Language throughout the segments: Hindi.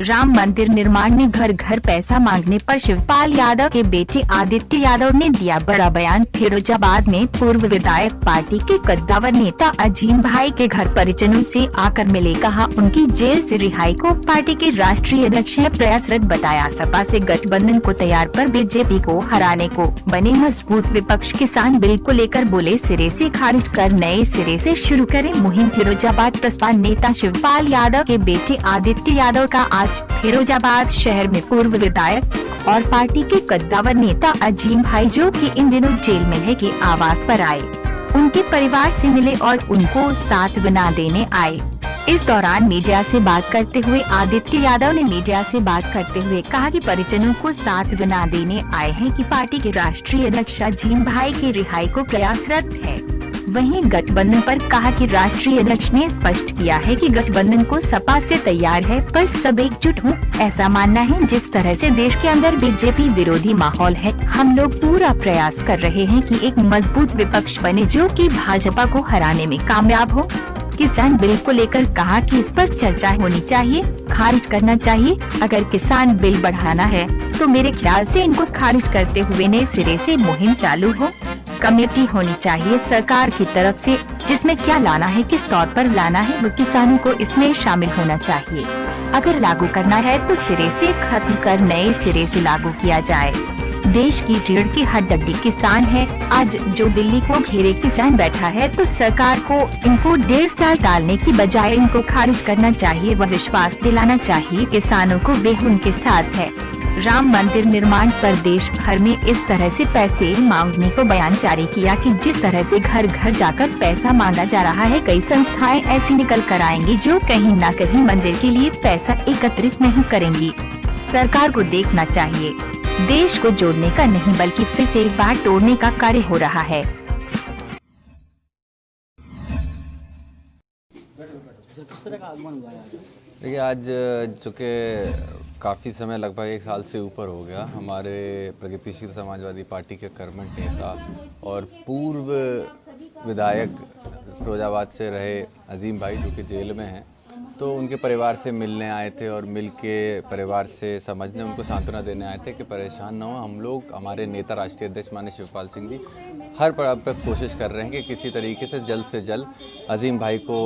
राम मंदिर निर्माण में घर घर पैसा मांगने पर शिवपाल यादव के बेटे आदित्य यादव ने दिया बड़ा बयान। फिरोजाबाद में पूर्व विधायक पार्टी के कद्दावर नेता अजीम भाई के घर परिजनों से आकर मिले, कहा उनकी जेल से रिहाई को पार्टी के राष्ट्रीय अध्यक्ष प्रयासरत बताया। सपा से गठबंधन को तैयार पर बीजेपी को हराने को बने मजबूत विपक्ष। किसान बिल को लेकर बोले सिरे से खारिज कर नए सिरे से शुरू करें मुहिम। फिरोजाबाद प्रसपा नेता शिवपाल यादव के बेटे आदित्य यादव का आज फिरोजाबाद शहर में पूर्व विधायक और पार्टी के कद्दावर नेता अजीम भाई, जो कि इन दिनों जेल में है, के आवास पर आए, उनके परिवार से मिले और उनको सांत्वना देने आए। इस दौरान मीडिया से बात करते हुए आदित्य यादव ने कहा कि परिजनों को सांत्वना देने आए हैं कि पार्टी के राष्ट्रीय अध्यक्ष अजीम भाई की रिहाई को प्रयासरत है। वहीं गठबंधन पर कहा कि राष्ट्रीय अध्यक्ष ने स्पष्ट किया है कि गठबंधन को सपा से तैयार है, पर सब एकजुट हों, ऐसा मानना है। जिस तरह से देश के अंदर बीजेपी विरोधी माहौल है, हम लोग पूरा प्रयास कर रहे हैं कि एक मजबूत विपक्ष बने जो कि भाजपा को हराने में कामयाब हो। किसान बिल को लेकर कहा कि इस पर चर्चा होनी चाहिए, खारिज करना चाहिए। अगर किसान बिल बढ़ाना है तो मेरे ख्याल से इनको खारिज करते हुए नए सिरे से मुहिम चालू हो। कमेटी होनी चाहिए सरकार की तरफ से, जिसमें क्या लाना है, किस तौर पर लाना है, वो किसानों को इसमें शामिल होना चाहिए। अगर लागू करना है तो सिरे से खत्म कर नए सिरे से लागू किया जाए। देश की रीढ़ की हड्डी किसान है। आज जो दिल्ली को घेरे किसान बैठा है, तो सरकार को इनको 1.5 साल डालने की बजाय इनको खारिज करना चाहिए। वह विश्वास दिलाना चाहिए किसानों को वे उनके साथ है। राम मंदिर निर्माण पर देश भर में इस तरह से पैसे मांगने को बयान जारी किया कि जिस तरह से घर घर जाकर पैसा मांगा जा रहा है, कई संस्थाएं ऐसी निकल कर आएंगी जो कहीं न कहीं मंदिर के लिए पैसा एकत्रित नहीं करेंगी। सरकार को देखना चाहिए, देश को जोड़ने का नहीं बल्कि फिर से एक बार तोड़ने का कार्य हो रहा है। देखिए, आज चूँकि काफ़ी समय लगभग 1 साल से ऊपर हो गया, हमारे प्रगतिशील समाजवादी पार्टी के कर्मठ नेता और पूर्व विधायक फिरोजाबाद से रहे अजीम भाई, जो कि जेल में हैं, तो उनके परिवार से मिलने आए थे और मिल के परिवार से समझने, उनको सांत्वना देने आए थे कि परेशान न हो। हम लोग, हमारे नेता राष्ट्रीय अध्यक्ष माननीय शिवपाल सिंह जी हर पड़ाव पर कोशिश कर रहे हैं कि किसी तरीके से जल्द अजीम भाई को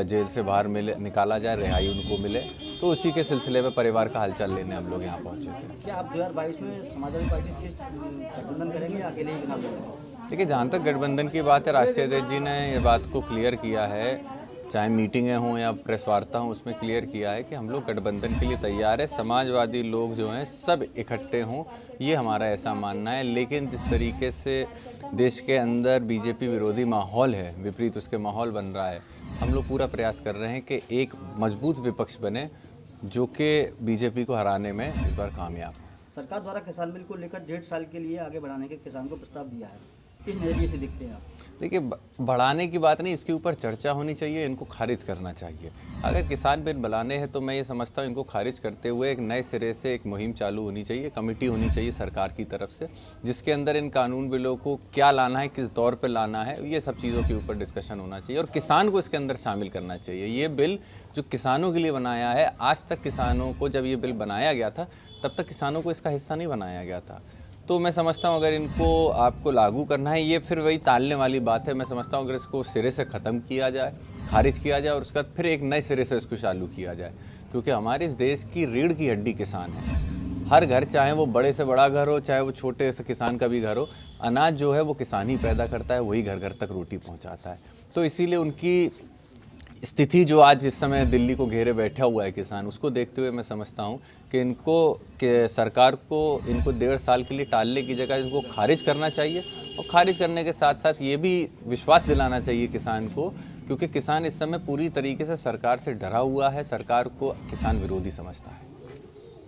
जेल से बाहर निकाला जाए, रिहाई उनको मिले। तो उसी के सिलसिले में परिवार का हालचाल लेने हम लोग यहाँ पहुँचे थे। क्या आप 2022 में समाजवादी पार्टी से गठबंधन करेंगे या अकेले ही चुनाव लड़ेंगे? देखिए, जहाँ तक गठबंधन की बात है, राष्ट्रीय अध्यक्ष जी ने ये बात को क्लियर किया है, चाहे मीटिंगें हों या प्रेस वार्ता हों, उसमें क्लियर किया है कि हम लोग गठबंधन के लिए तैयार है। समाजवादी लोग जो हैं सब इकट्ठे हों, ये हमारा ऐसा मानना है। लेकिन जिस तरीके से देश के अंदर बीजेपी विरोधी माहौल है, विपरीत उसके माहौल बन रहा है, हम लोग पूरा प्रयास कर रहे हैं कि एक मजबूत विपक्ष बने जो कि बीजेपी को हराने में इस बार कामयाब हो। सरकार द्वारा किसान बिल को लेकर 1.5 साल के लिए आगे बढ़ाने के किसान को प्रस्ताव दिया है, किस नजरिए से देखते हैं आप? देखिए, बढ़ाने की बात नहीं, इसके ऊपर चर्चा होनी चाहिए, इनको खारिज करना चाहिए। अगर किसान बिल बनाने हैं तो मैं ये समझता हूँ इनको खारिज करते हुए एक नए सिरे से एक मुहिम चालू होनी चाहिए, कमेटी होनी चाहिए सरकार की तरफ से, जिसके अंदर इन कानून बिलों को क्या लाना है, किस दौर पर लाना है, ये सब चीज़ों के ऊपर डिस्कशन होना चाहिए और किसान को इसके अंदर शामिल करना चाहिए। ये बिल जो किसानों के लिए बनाया है, आज तक किसानों को, जब ये बिल बनाया गया था तब तक किसानों को इसका हिस्सा नहीं बनाया गया था। तो मैं समझता हूँ अगर इनको आपको लागू करना है, ये फिर वही टालने वाली बात है। मैं समझता हूँ अगर इसको सिरे से ख़त्म किया जाए, खारिज किया जाए और उसके बाद फिर एक नए सिरे से इसको चालू किया जाए, क्योंकि हमारे इस देश की रीढ़ की हड्डी किसान है। हर घर, चाहे वो बड़े से बड़ा घर हो, चाहे वो छोटे से किसान का भी घर हो, अनाज जो है वो किसान ही पैदा करता है, वही घर घर तक रोटी पहुँचाता है। तो इसीलिए उनकी स्थिति जो आज इस समय दिल्ली को घेरे बैठा हुआ है किसान, उसको देखते हुए मैं समझता हूँ कि सरकार को इनको 1.5 साल के लिए टालने की जगह इनको खारिज करना चाहिए और खारिज करने के साथ साथ ये भी विश्वास दिलाना चाहिए किसान को, क्योंकि किसान इस समय पूरी तरीके से सरकार से डरा हुआ है, सरकार को किसान विरोधी समझता है।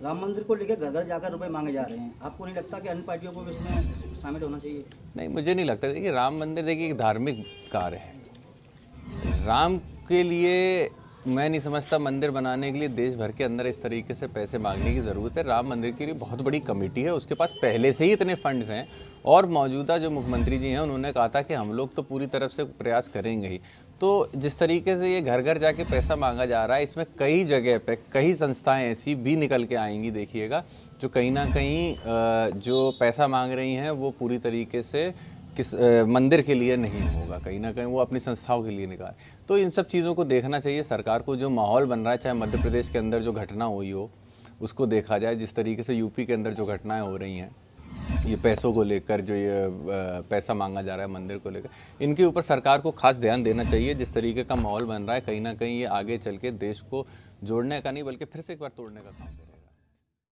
राम मंदिर को लेकर घर घर जाकर रुपए मांगे जा रहे हैं, आपको नहीं लगता कि अन्य पार्टियों को भी इसमें शामिल होना चाहिए? नहीं, मुझे नहीं लगता। देखिए, राम मंदिर देखिए एक धार्मिक कार्य है। राम के लिए मैं नहीं समझता मंदिर बनाने के लिए देश भर के अंदर इस तरीके से पैसे मांगने की ज़रूरत है। राम मंदिर के लिए बहुत बड़ी कमेटी है, उसके पास पहले से ही इतने फंड्स हैं और मौजूदा जो मुख्यमंत्री जी हैं उन्होंने कहा था कि हम लोग तो पूरी तरफ से प्रयास करेंगे ही। तो जिस तरीके से ये घर घर जाके पैसा मांगा जा रहा है, इसमें कई जगह पे कई संस्थाएं ऐसी भी निकल के आएंगी, देखिएगा, जो कहीं ना कहीं जो पैसा मांग रही हैं वो पूरी तरीके से किस मंदिर के लिए नहीं होगा, कहीं ना कहीं वो अपनी संस्थाओं के लिए निकाल। तो इन सब चीज़ों को देखना चाहिए सरकार को। जो माहौल बन रहा है, चाहे मध्य प्रदेश के अंदर जो घटना हुई हो उसको देखा जाए, जिस तरीके से यूपी के अंदर जो घटनाएं हो रही हैं, ये पैसों को लेकर जो ये पैसा मांगा जा रहा है मंदिर को लेकर, इनके ऊपर सरकार को खास ध्यान देना चाहिए। जिस तरीके का माहौल बन रहा है, कहीं ना कहीं ये आगे चल के देश को जोड़ने का नहीं बल्कि फिर से एक बार तोड़ने का काम है।